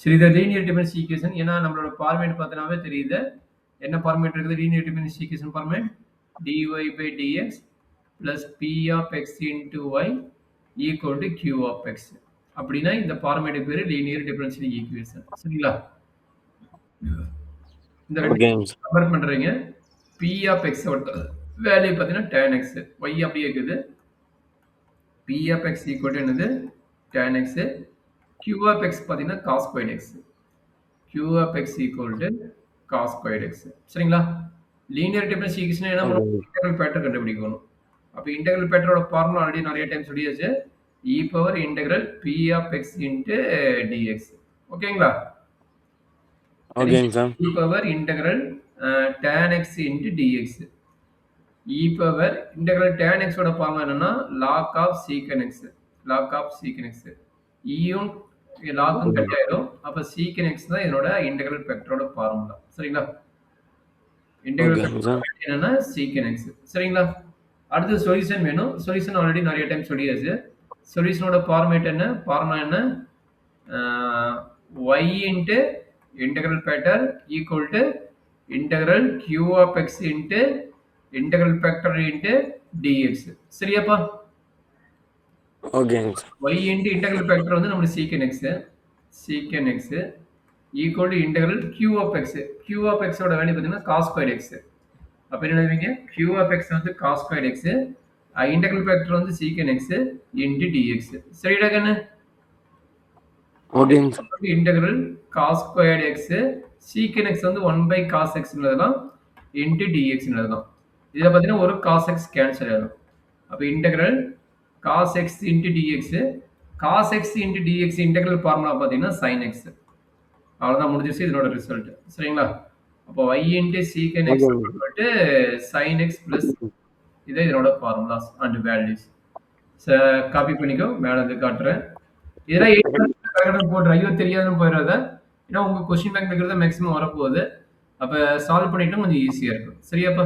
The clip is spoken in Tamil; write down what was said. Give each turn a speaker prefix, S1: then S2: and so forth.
S1: சரி, இத லீனியர் டிஃபரன்ஸ் ஈக்குவேஷன் ஏன்னா நம்மளோட ஃபார்மேட் பார்த்தனாவே தெரியுது. என்ன ஃபார்மேட் இருக்குது? Linear difference equation format dy by dx plus p of x into y equal to q of x. அப்படின்னா இந்த ஃபார்மேட்டுக்கு பேரு லீனியர் டிஃபரன்ஷியல் ஈக்குவேஷன். சரிங்களா? இந்த ரெண்டு கம்பேர் பண்றீங்க. p of x ஓட வேல்யூ பார்த்தீங்கன்னா tan x. y அப்படியே இருக்குது. p of x equal to என்னது? tan x. q of x பார்த்தீங்கன்னா cos squared x. q of x equal to cos squared x. சரிங்களா? லீனியர் டிஃபரன்ஸ் ஈக்குவேஷன் என்ன பண்ணணும்? இன்டெகிரல் ஃபேக்டர் கண்டுபிடிக்கணும். அப்ப இன்டெகிரல் ஃபேக்டரோட ஃபார்முலா ஆல்ரெடி நிறைய டைம் சொல்லியாச்சு. e power integral p of x into dx. ஓகேங்களா? ஓகேங்க sir. e power integral tan x into dx. e power integral tan x ஓட ஃபார்முலா என்னன்னா log of secant x. log of secant x. யும் லாகும் கட் ஆயிடும். அப்ப secant x தான் இதனோட இன்டெகிரல் ஃபேக்டரோட ஃபார்முலா. சரிங்களா? இன்டெகிரல் ஃபேக்டர் என்னன்னா secant x. சரிங்களா? அடுத்து சொல்யூஷன் வேணும். சொல்யூஷன் ஆல்ரெடி நிறைய டைம் சொல்லியாச்சு. சொல்யூஷனோட ஃபார்மேட் என்ன? ஃபார்முலா என்ன? y into integral factor equal to integral q of x into integral factor into dx. சரியாப்பா? ஓகேங்க. y into integral factor வந்து நம்ம secant x equal to integral q of x. q of x ஓட வேல்யூ பார்த்தீங்கன்னா cos squared x. அப்ப என்ன எழுதுவீங்க? q of x வந்து cos squared x, integral factor வந்து secant x into dx. சரிடா கண்ணு? ஓகேங்க. Integral cos squared x secant x வந்து 1 by cos x ன்னு எழுதலாம் into dx ன்னு எழுதலாம். இதுல பார்த்தீங்கன்னா ஒரு cos x கேன்சல் ஆயிடும். அப்ப integral cos x into dx. cos x into dx integral formula பார்த்தீங்கன்னா sin x. அவ்வளவுதான் முடிஞ்சிருச்சு இதனோட ரிசல்ட். சரிங்களா? அப்போ y into secant x equal to sin x plus இது இதனோட ஃபார்முலாஸ் அண்ட் வேல்யூஸ். காப்பி பண்ணிக்கோ, மேல இருந்து காட்டுறேன். இதெல்லாம் போடுற ஐயோ தெரியாதுன்னு போயிடாத. ஏன்னா உங்க கொஸ்டின் பேங்க் இருக்கிறது மேக்ஸிமம் வரப்போகுது. அப்ப சால்வ் பண்ணிட்டு கொஞ்சம் ஈஸியா இருக்கும். சரியாப்பா?